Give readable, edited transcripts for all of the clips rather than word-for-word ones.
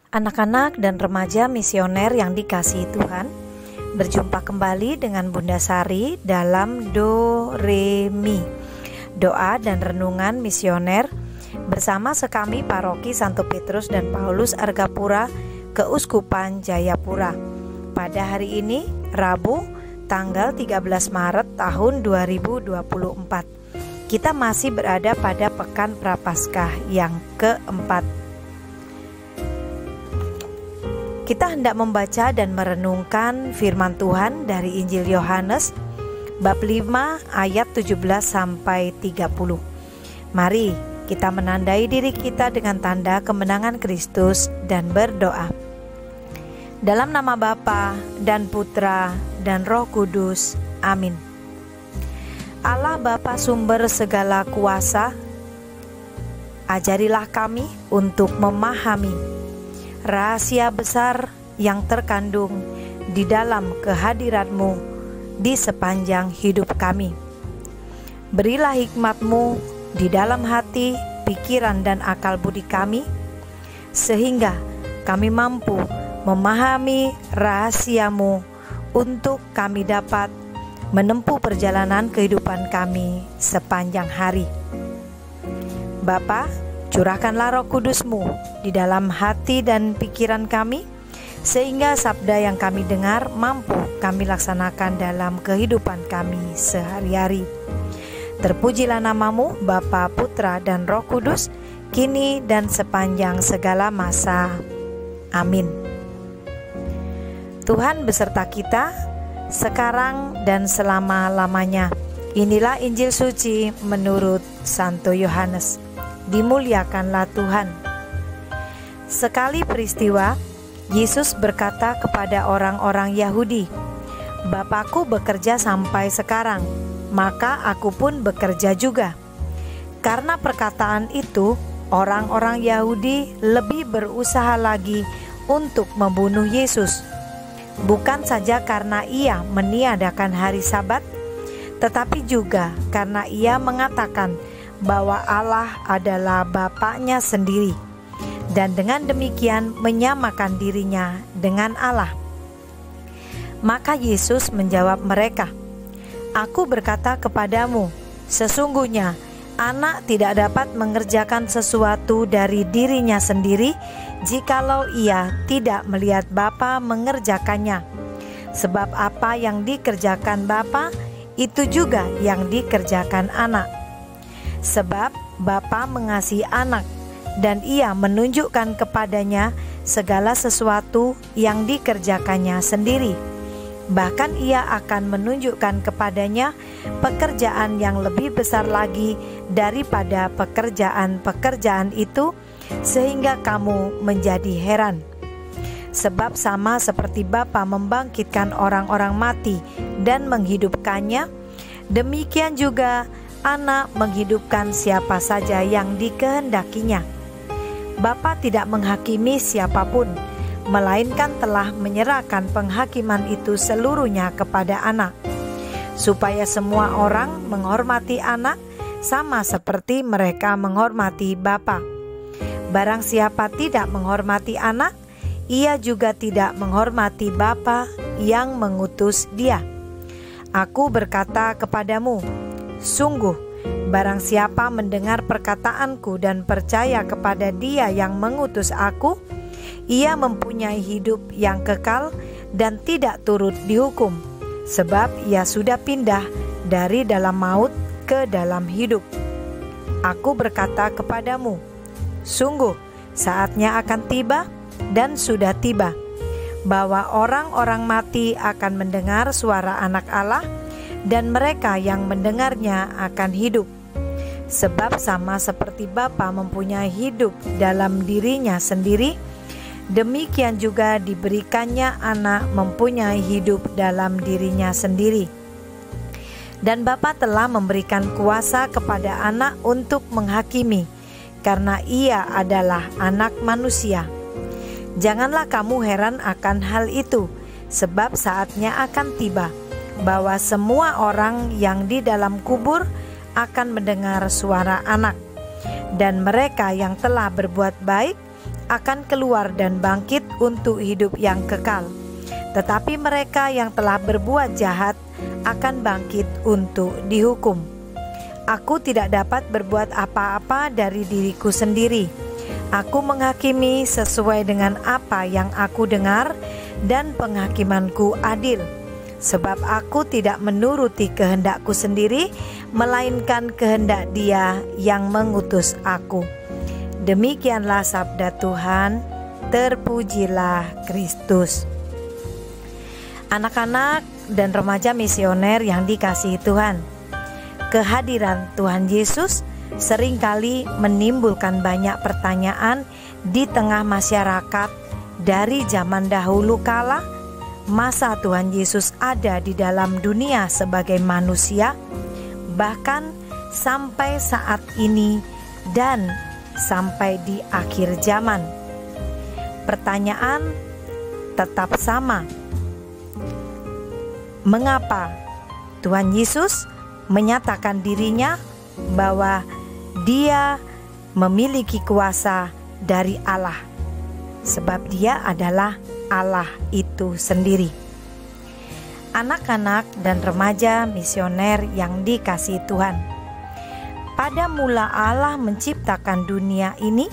Anak-anak dan remaja misioner yang dikasihi Tuhan, berjumpa kembali dengan Bunda Sari dalam Do Re Mi, doa dan renungan misioner bersama sekami Paroki Santo Petrus dan Paulus Argapura, Keuskupan Jayapura. Pada hari ini, Rabu, tanggal 13 Maret tahun 2024. Kita masih berada pada Pekan Prapaskah yang keempat. Kita hendak membaca dan merenungkan firman Tuhan dari Injil Yohanes bab 5 ayat 17 sampai 30. Mari kita menandai diri kita dengan tanda kemenangan Kristus dan berdoa. Dalam nama Bapa dan Putra dan Roh Kudus. Amin. Allah Bapa sumber segala kuasa, ajarilah kami untuk memahami rahasia besar yang terkandung di dalam kehadirat-Mu di sepanjang hidup kami. Berilah hikmat-Mu di dalam hati, pikiran dan akal budi kami, sehingga kami mampu memahami rahasia-Mu untuk kami dapat menempuh perjalanan kehidupan kami sepanjang hari. Bapa, curahkanlah Roh Kudus-Mu di dalam hati dan pikiran kami, sehingga sabda yang kami dengar mampu kami laksanakan dalam kehidupan kami sehari-hari. Terpujilah nama-Mu, Bapa, Putra, dan Roh Kudus, kini dan sepanjang segala masa. Amin. Tuhan beserta kita, sekarang dan selama-lamanya. Inilah Injil suci menurut Santo Yohanes. Dimuliakanlah Tuhan. Sekali peristiwa, Yesus berkata kepada orang-orang Yahudi, "Bapakku bekerja sampai sekarang, maka aku pun bekerja juga." Karena perkataan itu, orang-orang Yahudi lebih berusaha lagi untuk membunuh Yesus. Bukan saja karena ia meniadakan hari Sabat, tetapi juga karena ia mengatakan bahwa Allah adalah Bapaknya sendiri, dan dengan demikian menyamakan dirinya dengan Allah. Maka Yesus menjawab mereka, "Aku berkata kepadamu, sesungguhnya anak tidak dapat mengerjakan sesuatu dari dirinya sendiri jikalau ia tidak melihat Bapa mengerjakannya. Sebab apa yang dikerjakan Bapa, itu juga yang dikerjakan anak. Sebab Bapa mengasihi anak, dan ia menunjukkan kepadanya segala sesuatu yang dikerjakannya sendiri. Bahkan ia akan menunjukkan kepadanya pekerjaan yang lebih besar lagi daripada pekerjaan-pekerjaan itu, sehingga kamu menjadi heran. Sebab sama seperti Bapa membangkitkan orang-orang mati dan menghidupkannya, demikian juga Anak menghidupkan siapa saja yang dikehendakinya. Bapa tidak menghakimi siapapun, melainkan telah menyerahkan penghakiman itu seluruhnya kepada Anak, supaya semua orang menghormati Anak sama seperti mereka menghormati Bapa. Barang siapa tidak menghormati Anak, ia juga tidak menghormati Bapa yang mengutus Dia. Aku berkata kepadamu, sungguh, barang siapa mendengar perkataanku dan percaya kepada Dia yang mengutus aku, ia mempunyai hidup yang kekal dan tidak turut dihukum, sebab ia sudah pindah dari dalam maut ke dalam hidup. Aku berkata kepadamu, sungguh, saatnya akan tiba dan sudah tiba, bahwa orang-orang mati akan mendengar suara Anak Allah, dan mereka yang mendengarnya akan hidup. Sebab sama seperti Bapa mempunyai hidup dalam dirinya sendiri, demikian juga diberikannya Anak mempunyai hidup dalam dirinya sendiri. Dan Bapa telah memberikan kuasa kepada Anak untuk menghakimi, karena Ia adalah Anak manusia. Janganlah kamu heran akan hal itu, sebab saatnya akan tiba bahwa semua orang yang di dalam kubur akan mendengar suara Anak, dan mereka yang telah berbuat baik akan keluar dan bangkit untuk hidup yang kekal. Tetapi mereka yang telah berbuat jahat akan bangkit untuk dihukum. Aku tidak dapat berbuat apa-apa dari diriku sendiri. Aku menghakimi sesuai dengan apa yang aku dengar, dan penghakimanku adil. Sebab aku tidak menuruti kehendakku sendiri, melainkan kehendak Dia yang mengutus aku. Demikianlah sabda Tuhan, terpujilah Kristus. Anak-anak dan remaja misioner yang dikasihi Tuhan, kehadiran Tuhan Yesus seringkali menimbulkan banyak pertanyaan di tengah masyarakat dari zaman dahulu kala. Masa Tuhan Yesus ada di dalam dunia sebagai manusia, bahkan sampai saat ini dan sampai di akhir zaman. Pertanyaan tetap sama. Mengapa Tuhan Yesus menyatakan dirinya bahwa Dia memiliki kuasa dari Allah? Sebab Dia adalah Allah itu sendiri. Anak-anak dan remaja misioner yang dikasihi Tuhan, pada mula Allah menciptakan dunia ini,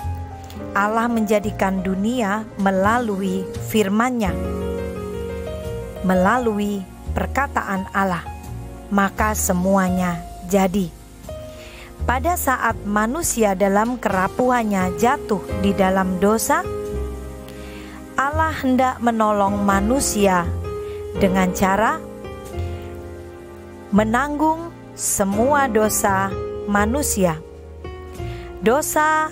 Allah menjadikan dunia melalui firman-Nya, melalui perkataan Allah, maka semuanya jadi. Pada saat manusia dalam kerapuhannya jatuh di dalam dosa, Allah hendak menolong manusia dengan cara menanggung semua dosa manusia. Dosa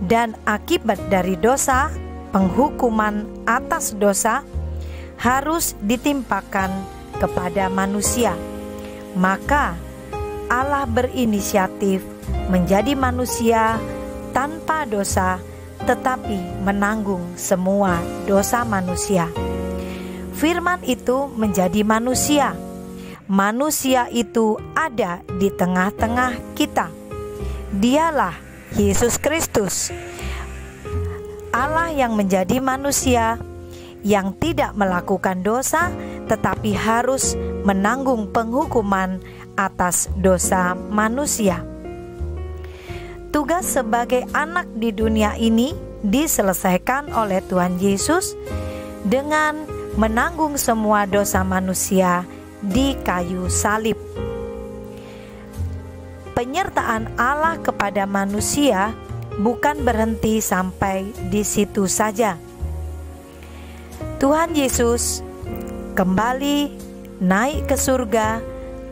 dan akibat dari dosa, penghukuman atas dosa harus ditimpakan kepada manusia. Maka Allah berinisiatif menjadi manusia tanpa dosa, tetapi menanggung semua dosa manusia. Firman itu menjadi manusia. Manusia itu ada di tengah-tengah kita. Dialah Yesus Kristus, Allah yang menjadi manusia, yang tidak melakukan dosa, tetapi harus menanggung penghukuman atas dosa manusia. Tugas sebagai anak di dunia ini diselesaikan oleh Tuhan Yesus dengan menanggung semua dosa manusia di kayu salib. Penyertaan Allah kepada manusia bukan berhenti sampai di situ saja. Tuhan Yesus kembali naik ke surga,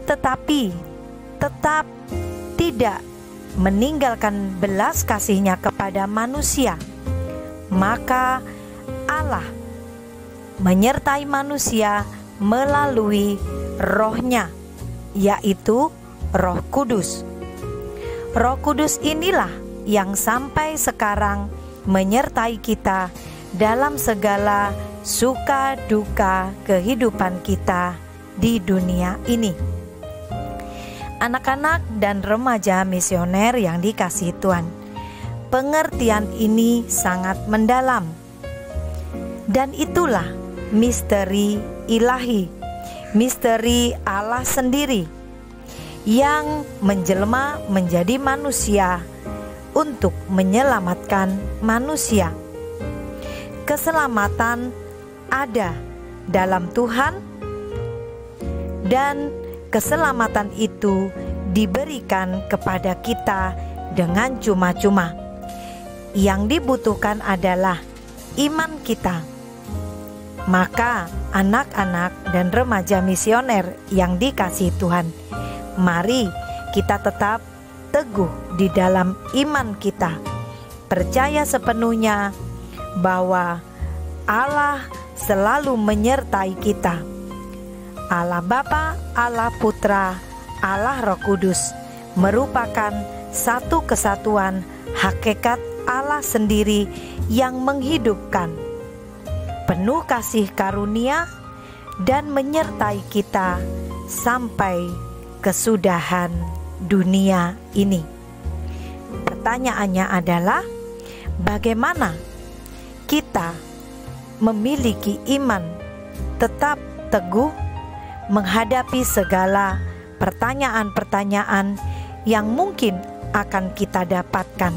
tetapi tetap tidak meninggalkan belas kasih-Nya kepada manusia. Maka Allah menyertai manusia melalui Roh-Nya, yaitu Roh Kudus. Roh Kudus inilah yang sampai sekarang menyertai kita dalam segala suka duka kehidupan kita di dunia ini. Anak-anak dan remaja misioner yang dikasihi Tuhan, pengertian ini sangat mendalam, dan itulah misteri ilahi, misteri Allah sendiri yang menjelma menjadi manusia untuk menyelamatkan manusia. Keselamatan ada dalam Tuhan, dan keselamatan itu diberikan kepada kita dengan cuma-cuma. Yang dibutuhkan adalah iman kita. Maka anak-anak dan remaja misioner yang dikasihi Tuhan, mari kita tetap teguh di dalam iman kita, percaya sepenuhnya bahwa Allah selalu menyertai kita. Allah Bapa, Allah Putra, Allah Roh Kudus merupakan satu kesatuan hakikat Allah sendiri yang menghidupkan, penuh kasih karunia, dan menyertai kita sampai kesudahan dunia ini. Pertanyaannya adalah, bagaimana kita memiliki iman tetap teguh menghadapi segala pertanyaan-pertanyaan yang mungkin akan kita dapatkan.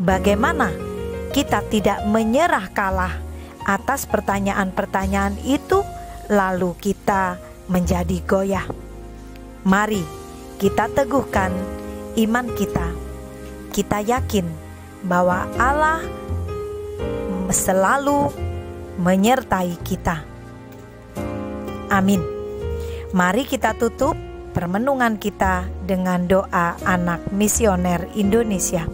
Bagaimana kita tidak menyerah kalah atas pertanyaan-pertanyaan itu, lalu kita menjadi goyah. Mari kita teguhkan iman kita. Kita yakin bahwa Allah selalu menyertai kita. Amin. Mari kita tutup permenungan kita dengan doa anak misioner Indonesia.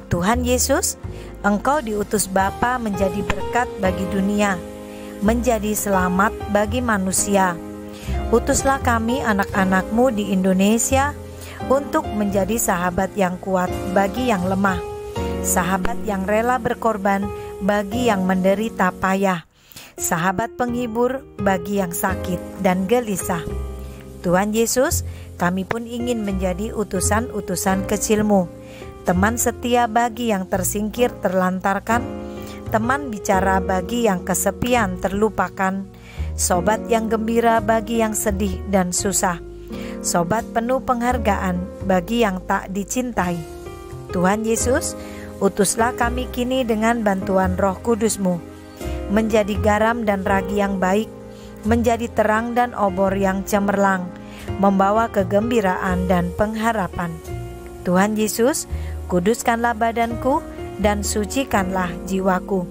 Tuhan Yesus, Engkau diutus Bapa menjadi berkat bagi dunia, menjadi selamat bagi manusia. Utuslah kami anak-anak-Mu di Indonesia untuk menjadi sahabat yang kuat bagi yang lemah, sahabat yang rela berkorban bagi yang menderita payah, sahabat penghibur bagi yang sakit dan gelisah. Tuhan Yesus, kami pun ingin menjadi utusan-utusan kecil-Mu, teman setia bagi yang tersingkir terlantarkan, teman bicara bagi yang kesepian terlupakan, sobat yang gembira bagi yang sedih dan susah, sobat penuh penghargaan bagi yang tak dicintai. Tuhan Yesus, utuslah kami kini dengan bantuan Roh Kudus-Mu, menjadi garam dan ragi yang baik, menjadi terang dan obor yang cemerlang, membawa kegembiraan dan pengharapan. Tuhan Yesus, kuduskanlah badanku dan sucikanlah jiwaku.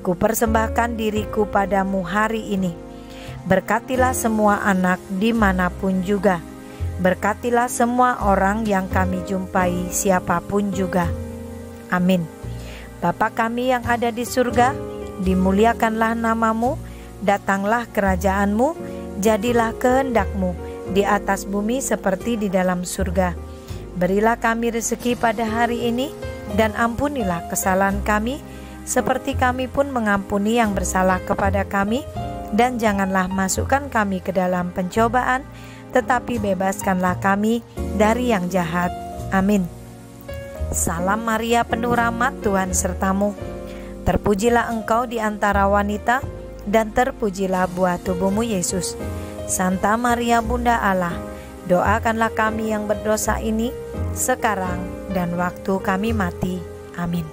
Ku persembahkan diriku padamu hari ini. Berkatilah semua anak dimanapun juga. Berkatilah semua orang yang kami jumpai siapapun juga. Amin. Bapa kami yang ada di surga, dimuliakanlah namamu, datanglah kerajaanmu, jadilah kehendak-Mu di atas bumi seperti di dalam surga. Berilah kami rezeki pada hari ini, dan ampunilah kesalahan kami, seperti kami pun mengampuni yang bersalah kepada kami. Dan janganlah masukkan kami ke dalam pencobaan, tetapi bebaskanlah kami dari yang jahat. Amin. Salam Maria, penuh rahmat, Tuhan sertamu. Terpujilah engkau di antara wanita, dan terpujilah buah tubuhmu Yesus. Santa Maria Bunda Allah, doakanlah kami yang berdosa ini, sekarang dan waktu kami mati. Amin.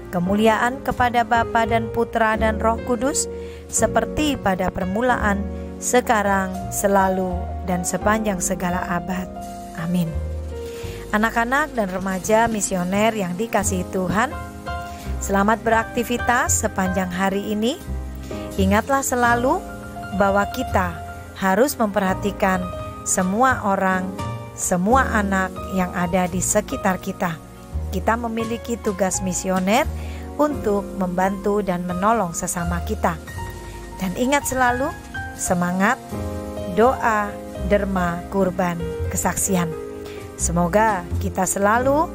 Kemuliaan kepada Bapa dan Putra dan Roh Kudus, seperti pada permulaan, sekarang, selalu, dan sepanjang segala abad. Amin. Anak-anak dan remaja misioner yang dikasihi Tuhan, selamat beraktivitas sepanjang hari ini. Ingatlah selalu bahwa kita harus memperhatikan semua orang, semua anak yang ada di sekitar kita. Kita memiliki tugas misioner untuk membantu dan menolong sesama kita. Dan ingat selalu, semangat, doa, derma, kurban, kesaksian. Semoga kita selalu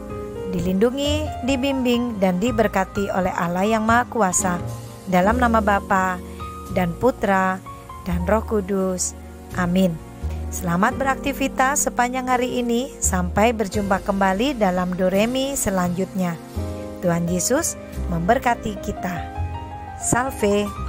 dilindungi, dibimbing, dan diberkati oleh Allah yang Maha Kuasa. Dalam nama Bapa dan Putra dan Roh Kudus. Amin. Selamat beraktivitas sepanjang hari ini. Sampai berjumpa kembali dalam Doremi selanjutnya. Tuhan Yesus memberkati kita. Salve.